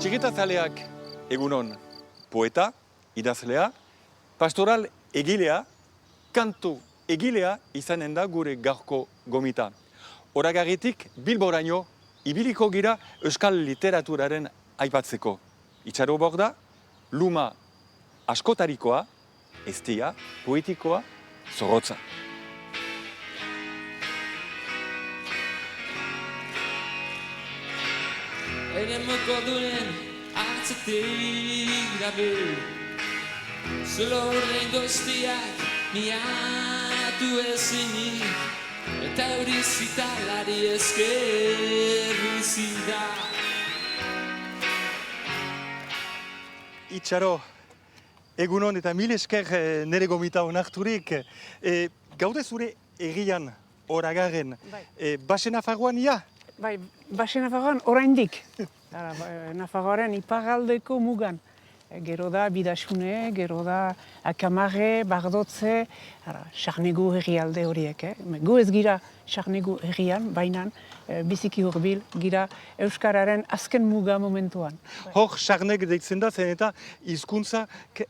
Txigetataleak egunon poeta, idazlea, pastoral egilea, kantu egilea izanen da gure gaurko gomita. Horagarritik Bilboraino ibiliko gira euskal literaturaren aipatzeko. Itxaro Borda, luma askotarikoa, eztia, poetikoa, zorrotza. Eremoko duren atzetik gabe, zulo horrein goztiak miatu ezinik, eta hori zitalari esker bizida. Itxaro, egunon eta mil esker nire gomita onarturik. Gaude zure egian Horagarren, Baxe Nafarroan ia? Bai, Baxe Nafarroan oraindik. Nafarroaren iparraldeko mugan. Gero da Bidaxune, gero da Akamarre, Bardotze, Sarnegu herrialde horiek. Gu ez gira Sarnegu herrian, baina biziki hurbil gira Euskararen azken muga momentuan. Hor, Sarnek deitzen da zen eta hizkuntza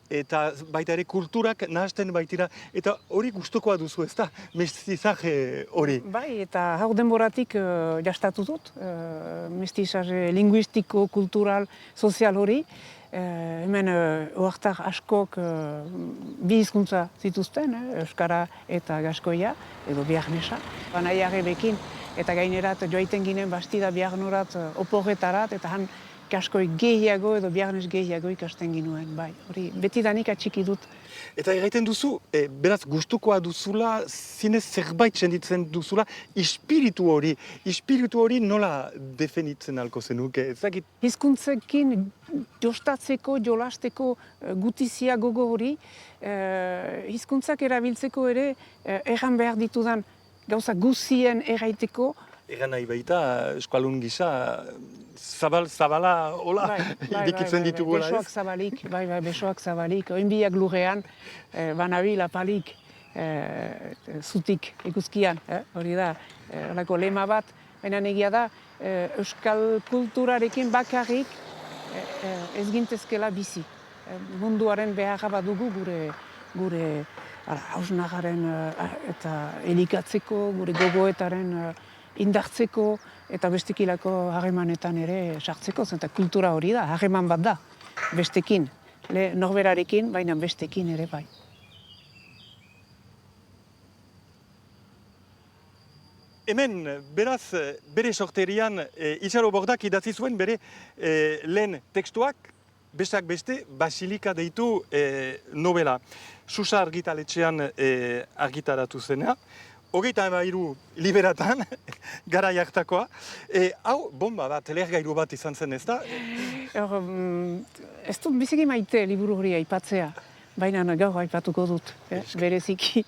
eta baita ere kulturak nahasten baitira. Eta hori gustukoa duzu ez da, mestizaje hori. Bai, eta hau denboratik jastatu dut, mestizaje linguistiko, kultural, sozial hori. Hemen oartar askok bi hizkuntza zituzten, Euskara eta Gaskoia, edo Biarnesa. Banaiarrebekin eta gainerat joaiten ginen bastida Biarnorat oporretarat, eta han Gaskoi gehiago edo Biarnes gehiago ikasten ginuen, bai. Hori betidanik atxiki dut. Eta egiten duzu, beraz gustukoa duzula, zinez zerbait senditzen duzula, ispiritu hori nola definitzen alko zenuke, ezakit? Hizkuntzekin jostatzeko, jolasteko gutizia gogo hori, hizkuntzak erabiltzeko ere erran behar ditudan gauza guzien erraiteko. Egan nahi baita, eskualun gisa, zabala, hola, irekitzen ditugula, ez? Besoak zabalik, besoak zabalik, oinbiak lurrean, banabil apalik, zutik ikuskian, hori da, horako lema bat, baina egia da, euskal kulturarekin bakarrik ez gintezkela bizi. Munduaren beharra badugu gure hausnagaren eta elikatzeko, gure gogoetaren indartzeko eta bestekilako harremanetan ere sartzeko, eta kultura hori da, harreman bat da, bestekin, norberarekin, baina bestekin ere bai. Hemen, beraz, bere sorterian, Itxaro Bordak idatzi zuen bere lehen tekstuak, besteak beste, Basilika deitu novela. Susa argitaletxean argitaratu zena. 33 liberatan, gara jartakoa. Hau, bomba bat, lehergailu bat izan zen, ez da? Ez dut biziki maite liburu hori aipatzea, baina gaur aipatuko dut, bereziki.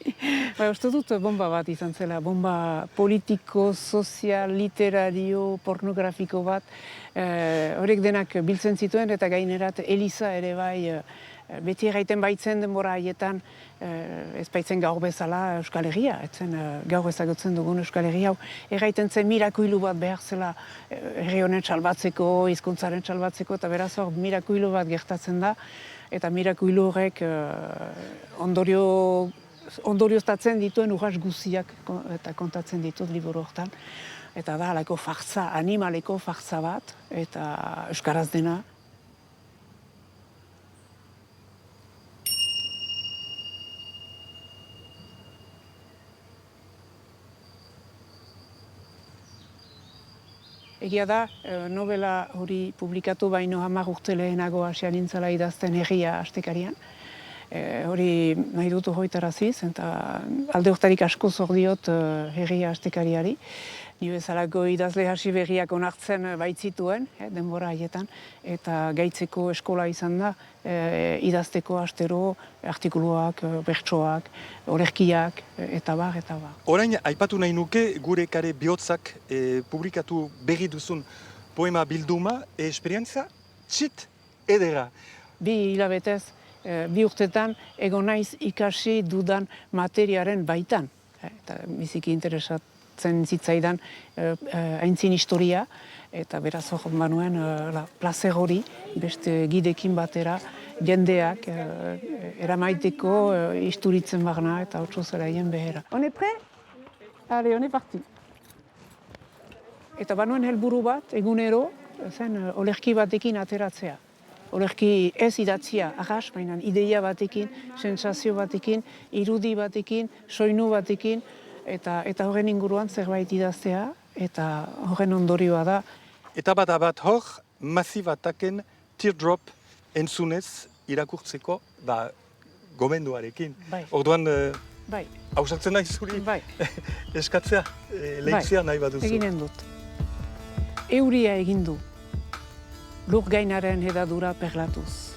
Uste dut bomba bat izan zela, bomba politiko, sozial, literario, pornografiko bat. Horiek denak biltzen zituen eta gainerat Eliza ere bai, beti erraiten baitzen denbora haietan, ez baitzen gaur bezala Euskal Herria, etzen gaur ezagutzen dugun Euskal Herria hau, erraiten zen mirakuilu bat behar zela herri honen txalbatzeko, hizkuntzaren txalbatzeko, eta beraz hor mirakuilu bat gertatzen da, eta mirakuilu horrek ondorioztatzen dituen urras guziak eta kontatzen ditut liburu hortan. Eta da, halako fartza, animaleko fartza bat, eta euskaraz dena. Egia da, novela hori publikatu baino 10 urte lehenago hasia nintzela idazten Herria astekarian. Hori nahi dut hoitaraziz, eta alde hortarik asko zor diot Herria astekariari. Ni bezalako idazle hasi berriak onartzen baitzituen, denbora haietan, eta gaitzeko eskola izan da, idazteko astero artikuluak, bertsoak, olerkiak, eta bar, eta bar. Orain, aipatu nahi nuke gure kare bihotzak publikatu berri duzun poema bilduma, esperientza txit edera. 2 hilabetez, 2 urtetan, egon naiz ikasi dudan materiaren baitan. Eta biziki gustatzen zitzaidan aintzin historia, eta beraz hor banuen plazer hori, beste gidekin batera, jendeak eramaiteko isturitzen bagna eta otso zeraien behera. On est prêt? Allez, on est parti. Eta banuen helburu bat, egunero, zen olerki batekin ateratzea. Olerki ez idatzia, arras, baina ideia batekin, sensazio batekin, irudi batekin, soinu batekin, eta horren inguruan zerbait idaztea, eta horren ondorioa da. Eta bat hor, Massive Teardrop entzunez irakurtzeko gomenduarekin. Bai. Orduan, Bai. hausatzen nahi zuri Bai. eskatzea, lehitzea nahi baduzu. Eginen dut. Euria egin du, lur gainaren hedadura perlatuz.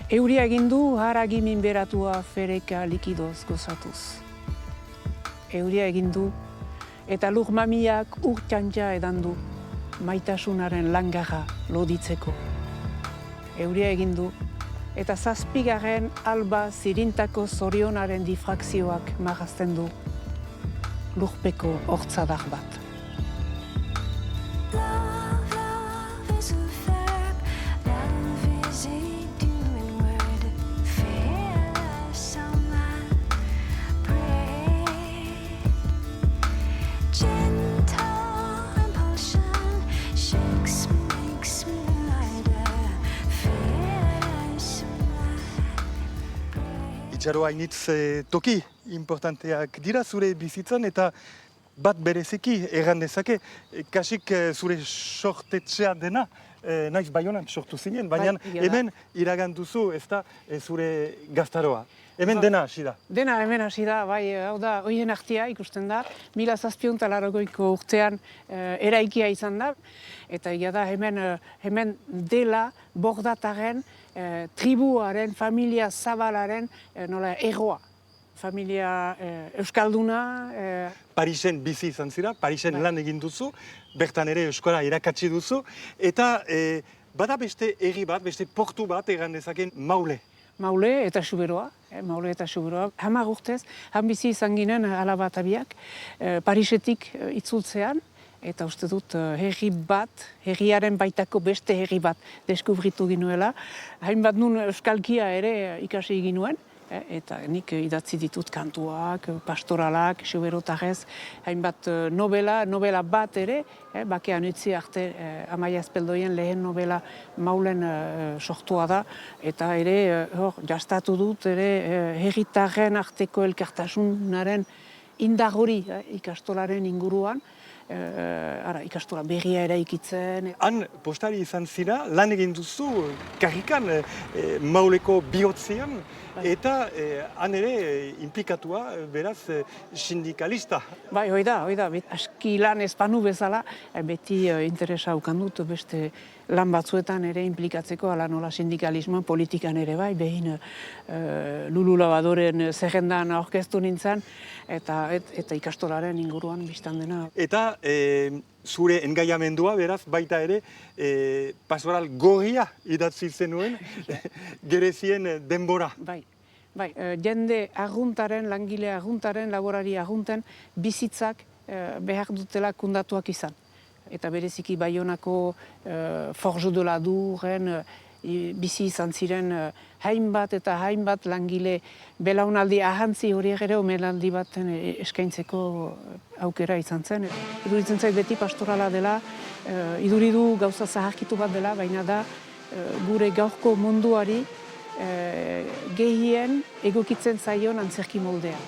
Euria egin du, haragi minberatua fereka likidoz gozatuz. Euria egin du, eta lur mamiak urtjantja edan du, maitasunaren langarra loditzeko. Euria egin du, eta 7. alba zirintako zorionaren difrakzioak marrazten du, lurpeko hortzadar bat. Itxaro hainitz toki importanteak dira zure bizitzan eta bat bereziki erran dezake, kasik zure sortetxea dena, naiz Baionan sortu zinen, baina hemen iragan duzu ez da zure gaztaroa. Hemen dena hasi da. Dena hemen hasi da, bai, hau da, hoien artea ikusten da, 1780ko urtean eraikia izan da, eta egia da hemen dela bordataren, tribuaren, familia zabalaren, nola, erroa. Familia euskalduna. Parisen bizi izan zira, Parisen lan egin duzu, bertan ere euskara irakatsi duzu, eta bada beste herri bat, beste portu bat egan dezaken Maule. Maule eta Xuberoa, Maule eta Xuberoa. 10 urtez, han bizi izan ginen alaba eta biak, Parisetik itzultzean, eta uste dut herri bat, herriaren baitako beste herri bat deskubritu ginuela. Hainbat nun euskalkia ere ikasi ginuen, eta nik idatzi ditut kantuak, pastoralak, xuberotarrez, hainbat novela bat ere, bakean utzi arte Amaia Azpeldoien lehen novela Maulen sortua da, eta ere jastatu dut ere herritarren arteko elkartasunaren indar hori ikastolaren inguruan, ikastola berria eraikitzen. Han postari izan zira, lan egin duzu karrikan Mauleko bihotzean, eta han ere inplikatua, beraz, sindikalista. Bai, hoi da, aski lan ezpanu bezala, beti interesa ukan dut beste lan batzuetan ere implikatzeko, ala nola sindikalismoan, politikan ere bai, behin Lulu Lavadoren zerrendan aurkeztu nintzen, eta ikastolaren inguruan biztan dena. Eta zure engaiamendua, beraz, baita ere, pastoral gorria idatzi zenuen, gerezien denbora. Bai, jende arruntaren, langile arruntaren, laborari arrunten bizitzak behar dutela kundatuak izan. Eta bereziki Baionako Forge de la Douren bizi izan ziren hainbat eta hainbat langile belaunaldi ahantzi horiek ere omenaldi baten eskaintzeko aukera izan zen. Iduritzen zait beti pastorala dela, iduridu gauza zaharkitu bat dela, baina da gure gaurko munduari gehien egokitzen zaion antzerki moldea.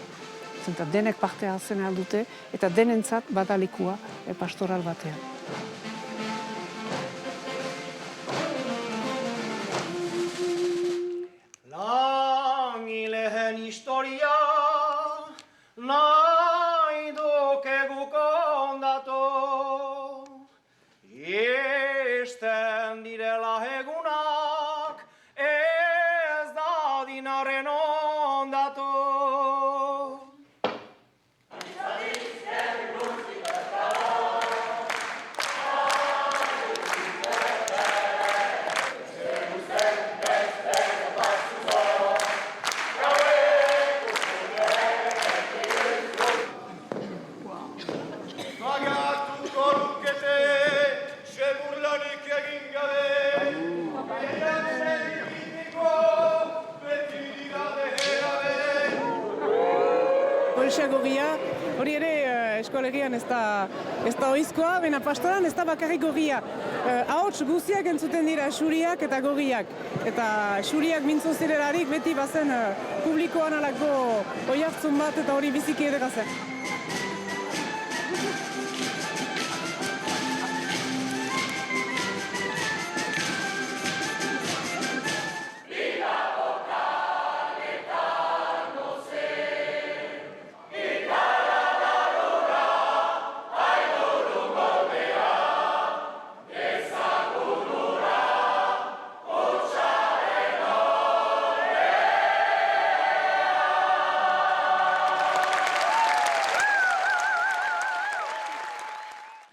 Zenta denek parte hartzen aldute eta denentzat badalekua pastoral batean. Langileen historia nahi dukegu kondatu, isten direla egunak ez da dinaren ondatu. gorria, hori ere eskolegian ez da oizkoa, baina pastoran ez da bakarrik gorria. Ahots guztiak entzuten dira xuriak eta gorriak. Eta xuriak mintzo zirelarik beti bazen publikoan alako oihartzun bat eta hori biziki edera zen.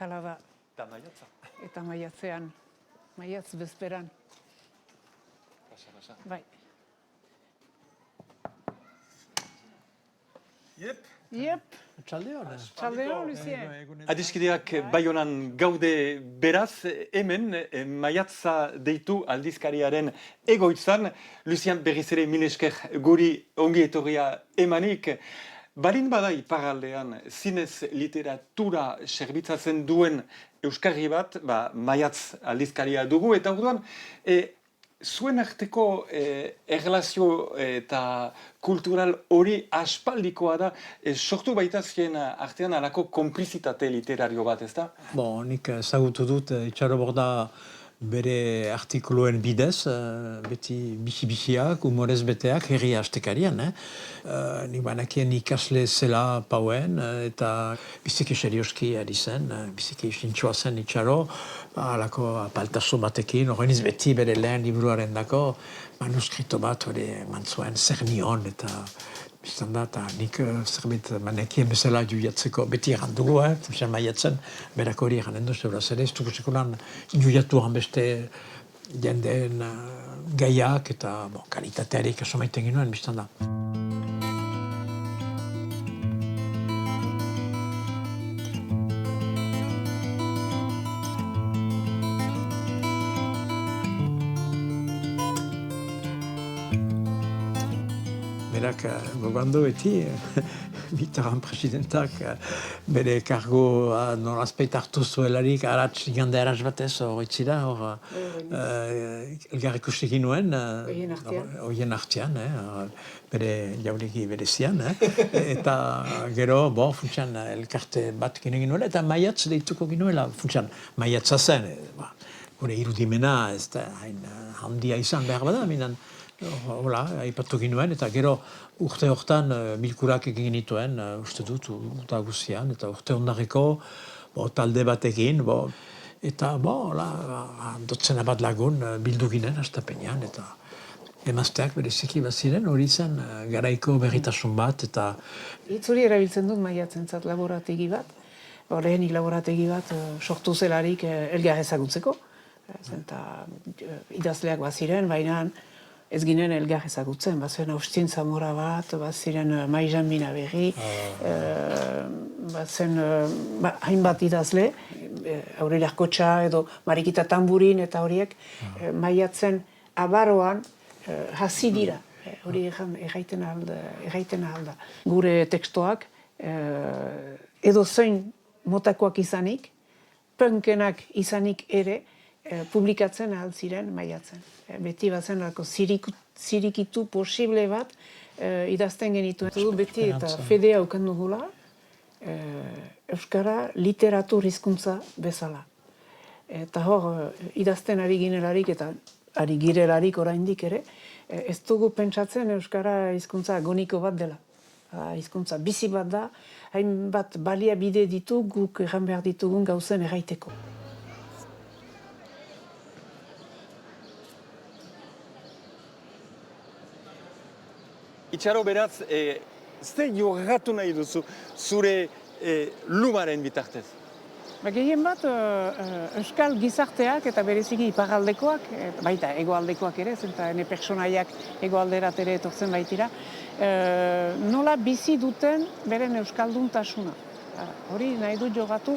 Hala da. Eta maiatza. Eta maiatzean, maiatz bezperan. Pasa. Bai. Yep. Txaldeon, Lucien. Adiskideak Baionan gaude beraz, hemen maiatza deitu aldizkariaren egoitzan, Lucien berriz ere mil esker guri ongi etorria emanik. Balin bada iparraldean zinez literatura zerbitzatzen duen euskarri bat, maiatz aldizkaria dugu, eta orduan, zuen arteko erlazio eta kultural hori aspaldikoa da, sortu baita zien artean alako konplizitate literario bat, ez da? Nik ezagutu dut Itxaroborda bere artikuluen bidez, beti bisi-bisiak, humorez beteak, herri astekarian. Nik banakien ikasle zela pauen, eta biziki serioski ari zen, biziki sintxoa zen Itxaro, alako apaltaso batekin, horreniz beti bere lehen liburuaren dako, manuskrito bat hori mantzuen zer nion, eta biztan da, eta nik zerbait manekien bezala juiatzeko beti errandugu, funtsan maiatzen, berak hori erranden duzu, ere ez dugu sekulan juiatu beste jendeen gaiak eta kalitatearik esomaiten ginoen, biztan da. Berak gogandu beti, Mitterrand presidentak bere kargoa nolazpeit hartu zuelarik aratz igande aratz batez horretzira, elgar ikustekin nuen, horien artean, bere jaulegi berezian, eta gero, funtsan elkarte bat ginen ginuela, eta maiatz deituko ginuela, funtsan maiatza zen, gure irudimena ez da handia izan behar bada, minan, hola, aipatu ginuen, eta gero urte hortan bilkurak egin nituen, uste dut, eta guzian, eta urte ondareko talde batekin, eta dotzena bat lagun bildu ginen astapenean, eta emazteak bereziki baziren, hori zen garaiko berritasun bat, eta... Itzuri erabiltzen dut maiatzentzat laborategi bat, lehenik laborategi bat sortu zelarik elgar ezagutzeko, eta idazleak baziren, baina ez ginen elgar ezagutzen, bazen Austin Zamora bat, baziren Maijan Binaberri, bazen hainbat idazle, Aurel Arkotxa edo Marikita Tamburin eta horiek maiatzen abaroan hasi dira. Hori erraiten alda. Gure tekstoak edo zein motakoak izanik, punkenak izanik ere, publikatzen ahal ziren maiatzen. Beti bazen zirikitu posible bat idazten genituen. Beti eta fedea auken dugula, Euskara literatur hizkuntza bezala. Eta hor, idazten ari ginelarik eta ari girelarik oraindik ere, ez dugu pentsatzen Euskara hizkuntza agoniko bat dela. Hizkuntza bizi bat da, hainbat baliabide ditu guk erran behar ditugun gauzen erraiteko. Itxaro beraz, ze jorratu nahi duzu zure lumaren bitartez? Gehien bat, euskal gizarteak eta bereziki iparaldekoak, baita egoaldekoak ere, eta ene pertsonaiak egoalderat ere etortzen baitira, nola bizi duten beren euskalduntasuna. Hori nahi dut jorratu,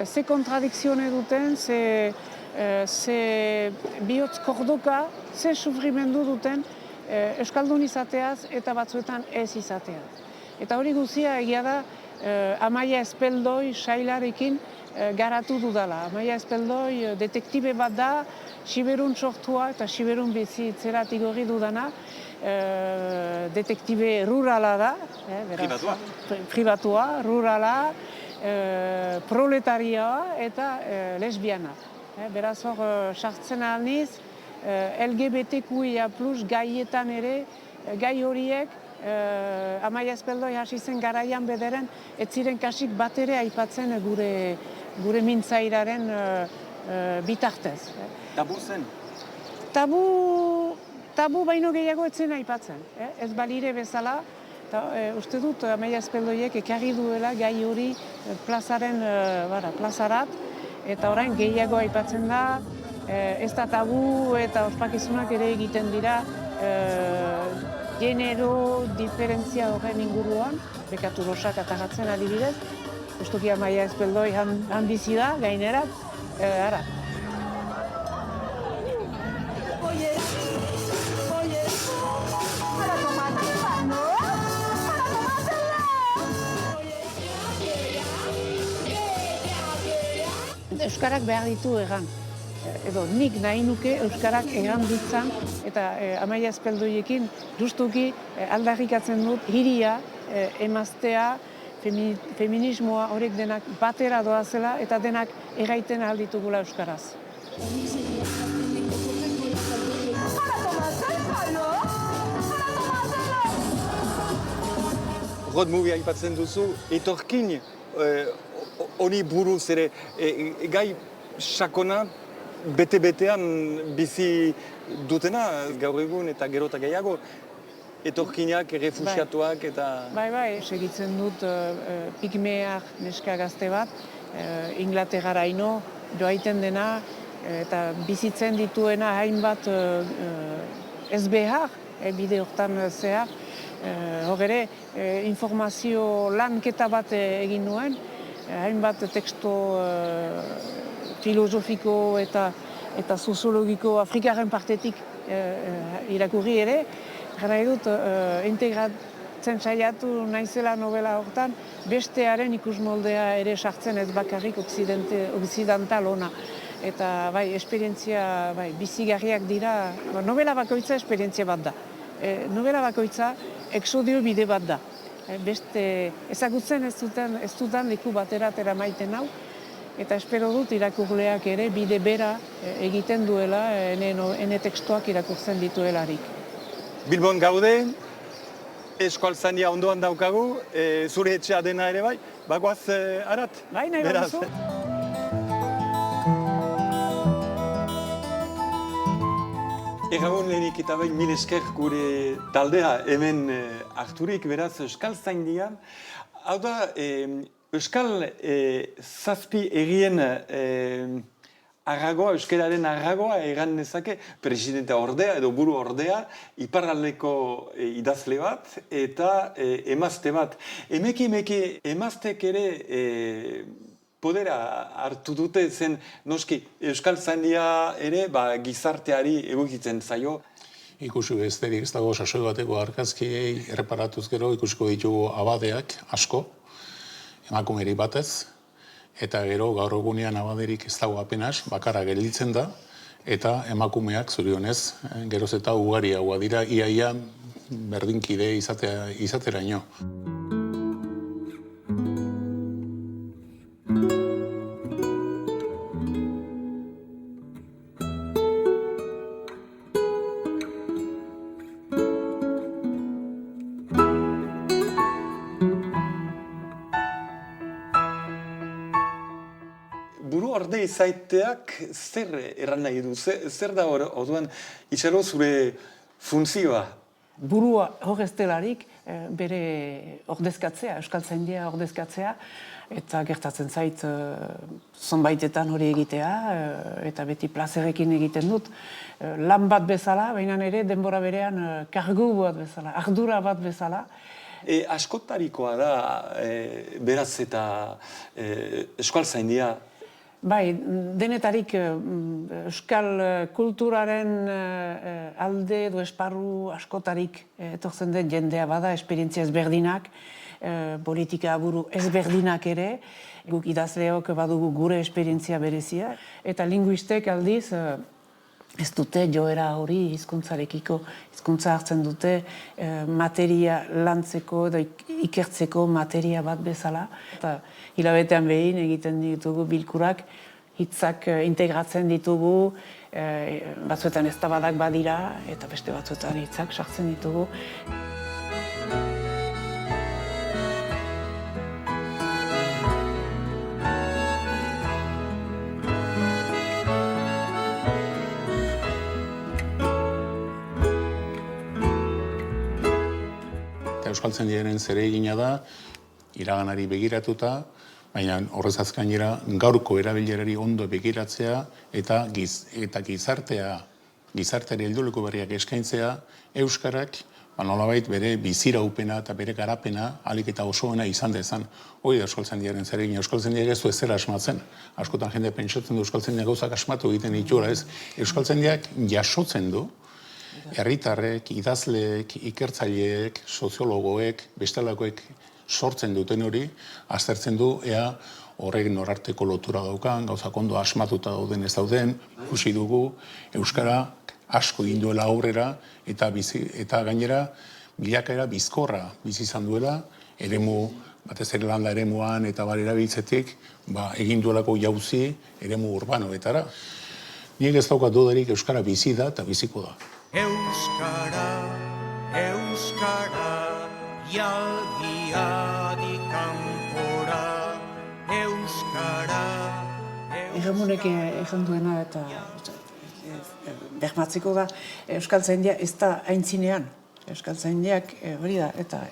ze kontradikzione duten, ze bihotz kordoka, ze sufrimendu duten, euskaldun izateaz eta batzuetan ez izateaz. Eta hori guzia egia da Amaia Espeldoi sailarekin garatu dudala. Amaia Espeldoi detektibe bat da, Siberun sortua eta Siberun bizitzerat igorri dudana, detektibe rurala da, pribatua, rurala, proletarioa eta lesbiana. Beraz hor, sartzen alniz, LGBTQIA+ gaietan ere, gai horiek, Amaia Espeldoi hasi zen garaian bederen, ez ziren kasik bat ere aipatzen gure mintzairaren bitartez. Tabu zen? Tabu baino gehiago ez zen aipatzen. Ez balire bezala, uste dut Amaia Espeldoiek ekarri duela gai hori plazarat, eta orain gehiago aipatzen da, ez da tabu eta ospakizunak ere egiten dira genero diferentzia horren inguruan, Bekatu Rosak atagatzen adibidez, justuki Amaia Espeldoi han bizi da, gainerat, ara. Euskarak behar ditu egan. Edo nik nahi nuke Euskarak egan ditzan, eta Amaia Espeldoiekin justuki aldarrikatzen dut hiria, emaztea, feminismoa horiek denak batera doazela eta denak erraiten ahal ditugula Euskaraz. Road movie aipatzen duzu, etorkin honi buruz ere, gai sakona bete-betean bizi dutena, gaur egun eta gero eta gehiago, etorkinak, refusiatuak eta... Bai, segitzen dut pigmeak neska gazte bat, Inglaterraraino joaiten dena, eta bizitzen dituena hainbat ez behar, bide hortan zehar. Hor ere, informazio lanketa bat egin nuen, hainbat teksto filosofiko eta soziologiko Afrikaren partetik irakurri ere. Gara edut, integratzen saiatu naizela novela hortan, bestearen ikusmoldea ere sartzen ez bakarrik occidental ona. Eta bai, esperientzia bizigarriak dira, novela bakoitza esperientzia bat da. Novela bakoitza exodio bide bat da. Beste ezagutzen ez dutan leku batera maiten hau, eta espero dut irakurleak ere bide bera egiten duela ene tekstuak irakurtzen dituelarik. Bilbon gaude, Euskaltzaindia ondoan daukagu, zure etxea dena ere bai, bagoaz arat? Bai, nahi baduzu. Egagun lehenik eta bain mil esker gure taldea hemen harturik, beraz Euskaltzaindian. Hau da, Euskal zazpi egien arragoa, euskararen arragoa egan nezake, presidente ordea edo buru ordea, iparraldeko idazle bat eta emazte bat. Emeki emaztek ere podera hartu dute zen noski Euskaltzaindia ere gizarteari egokitzen zaio. Ikusi besterik ez dago sasoi bateko argazkiei erreparatuz gero ikusiko ditugu abadeak asko, emakumeri batez, eta gero gaur egunean abaderik ez dago apenas, bakarra gelditzen da, eta emakumeak zorionez, geroz eta ugariagoa dira, iaia berdinkide izateraino. Buru orde izaiteak zer erran nahi du? Zer da orduan itxaro zure funtzioa? Burua hor ez delarik bere ordezkatzea, Euskaltzaindia ordezkatzea, eta gertatzen zait zonbaitetan hori egitea, eta beti plazerekin egiten dut. Lan bat bezala, baina ere denbora berean kargu bat bezala, ardura bat bezala. Askotarikoa da beraz eta Euskaltzaindia. Bai, denetarik euskal kulturaren alde edo esparru askotarik etortzen den jendea bada, esperientzia ezberdinak, politika buru ezberdinak ere, guk idazleok badugu gure esperientzia berezia, eta linguistek aldiz ez dute joera hori hizkuntzarekiko, hizkuntza hartzen dute materia lantzeko edo ikertzeko materia bat bezala. Eta hilabetean behin egiten ditugu bilkurak, hitzak integratzen ditugu, batzuetan eztabaidak badira, eta beste batzuetan hitzak sartzen ditugu. Euskaltzaindiaren zeregina da, iraganari begiratuta, baina horrez gainera gaurko erabilerari ondo begiratzea eta gizarteari helduleku berriak eskaintzea, euskarak nolabait bere biziraupena eta bere garapena ahalik eta osoena izan dezan. Hori da euskaltzaindiaren zeregina. Euskaltzaindiak ez du ezera asmatzen. Askotan jende pentsatzen du euskaltzaindiak gauzak asmatu egiten dituela, ez. Euskaltzaindiak jasotzen du herritarrek, idazleek, ikertzaileek, soziologoek, bestelakoek sortzen duten hori, aztertzen du ea horrek norarteko lotura daukan, gauzak ondo asmatuta dauden ez dauden, ikusi dugu euskara asko egin duela aurrera eta gainera bilakaera bizkorra bizi izan duela, eremu batez ere landa eremuan eta bar erabiltzetik, egin duelako jauzi eremu urbanoetara. Nik ez daukat dudarik euskara bizi da eta biziko da. Euskara, euskara, jalgiadik kanpora, euskara. Egamunek egan duena eta bermatzeko da, euskaltzaindia ez da aintzinean. Euskaltzaindiak hori da, eta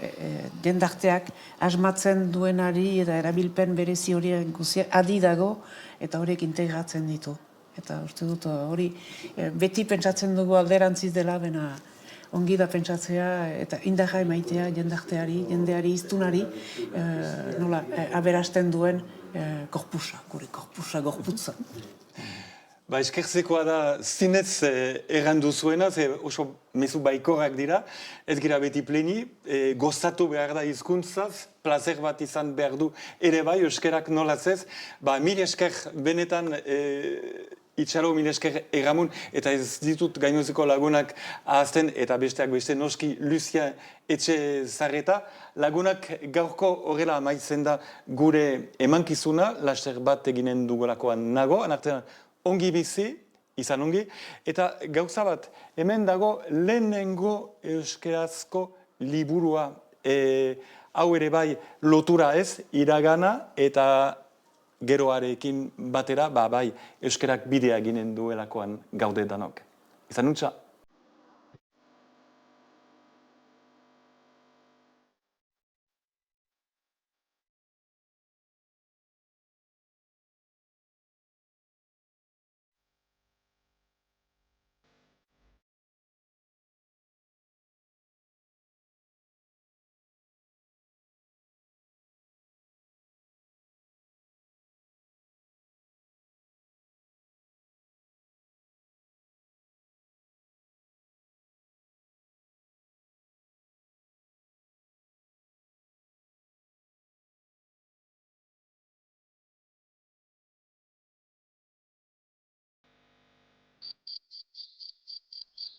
jendarteak asmatzen duenari eta erabilpen berezi horiek guztiak adi dago eta horiek integratzen ditu. Eta uste dut hori beti pentsatzen dugu alderantziz dela, bena ongi da pentsatzea eta indarra emaitea jendarteari, jendeari, hiztunari, nola, aberasten duen korpusa, gure korpusa, gorputza. Eskertzekoa da zinez errandu zuena, ze oso mezu baikorrak dira, ez gira beti pleni, gozatu behar da hizkuntzaz, plazer bat izan behar du ere bai, euskerak nolaz ez, mil esker benetan itxaro, mil esker Egamun, eta ez ditut gainozeko lagunak ahazten, eta besteak beste noski Lucia Etxezarreta, lagunak gaurko horrela amaitzen da gure emankizuna, laster bat eginen dugulakoan nago, anartean ongi bizi, izan ongi, eta gauza bat, hemen dago lehenengo euskerazko liburua, hau ere bai lotura ez, iragana eta geroarekin batera, bai euskerak bidea eginen duelakoan gaude danok. Izan nuntza?